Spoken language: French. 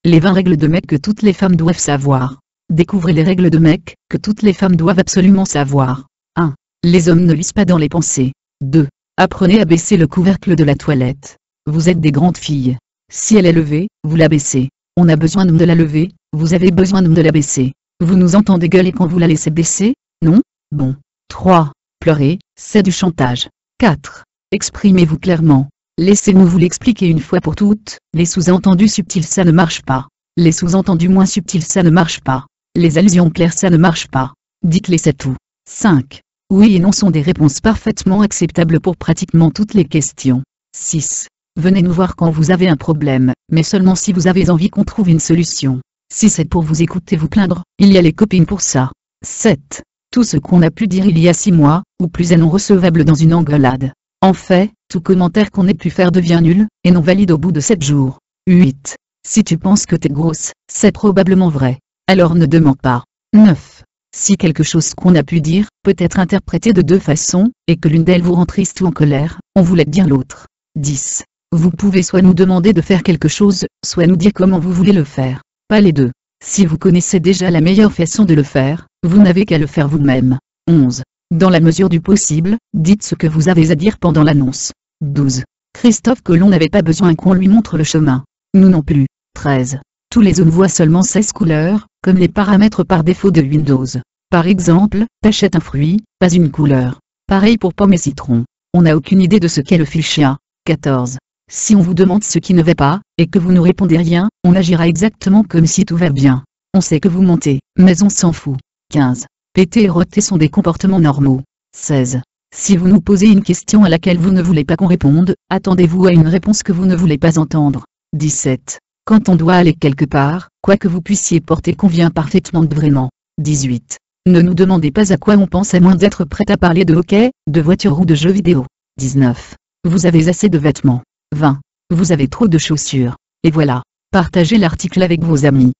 Les 20 règles de mec que toutes les femmes doivent savoir. Découvrez les règles de mec que toutes les femmes doivent absolument savoir. 1. Les hommes ne lisent pas dans les pensées. 2. Apprenez à baisser le couvercle de la toilette. Vous êtes des grandes filles. Si elle est levée, vous la baissez. On a besoin de la lever, vous avez besoin de la baisser. Vous nous entendez gueuler quand vous la laissez baisser? Non? Bon. 3. Pleurer, c'est du chantage. 4. Exprimez-vous clairement. Laissez-nous vous l'expliquer une fois pour toutes, les sous-entendus subtils ça ne marche pas. Les sous-entendus moins subtils ça ne marche pas. Les allusions claires ça ne marche pas. Dites-les c'est tout. 5. Oui et non sont des réponses parfaitement acceptables pour pratiquement toutes les questions. 6. Venez nous voir quand vous avez un problème, mais seulement si vous avez envie qu'on trouve une solution. Si c'est pour vous écouter vous plaindre, il y a les copines pour ça. 7. Tout ce qu'on a pu dire il y a 6 mois, ou plus est non recevable dans une engueulade. En fait, tout commentaire qu'on ait pu faire devient nul, et non valide au bout de 7 jours. 8. Si tu penses que t'es grosse, c'est probablement vrai. Alors ne demande pas. 9. Si quelque chose qu'on a pu dire, peut être interprété de 2 façons, et que l'une d'elles vous rend triste ou en colère, on voulait dire l'autre. 10. Vous pouvez soit nous demander de faire quelque chose, soit nous dire comment vous voulez le faire. Pas les deux. Si vous connaissez déjà la meilleure façon de le faire, vous n'avez qu'à le faire vous-même. 11. Dans la mesure du possible, dites ce que vous avez à dire pendant l'annonce. 12. Christophe Colomb n'avait pas besoin qu'on lui montre le chemin. Nous non plus. 13. Tous les zones voient seulement 16 couleurs, comme les paramètres par défaut de Windows. Par exemple, pêche est un fruit, pas une couleur. Pareil pour pomme et citron. On n'a aucune idée de ce qu'est le fuchsia. 14. Si on vous demande ce qui ne va pas, et que vous ne répondez rien, on agira exactement comme si tout va bien. On sait que vous mentez, mais on s'en fout. 15. Péter et roter sont des comportements normaux. 16. Si vous nous posez une question à laquelle vous ne voulez pas qu'on réponde, attendez-vous à une réponse que vous ne voulez pas entendre. 17. Quand on doit aller quelque part, quoi que vous puissiez porter convient parfaitement de vraiment. 18. Ne nous demandez pas à quoi on pense à moins d'être prêt à parler de hockey, de voiture ou de jeux vidéo. 19. Vous avez assez de vêtements. 20. Vous avez trop de chaussures. Et voilà. Partagez l'article avec vos amis.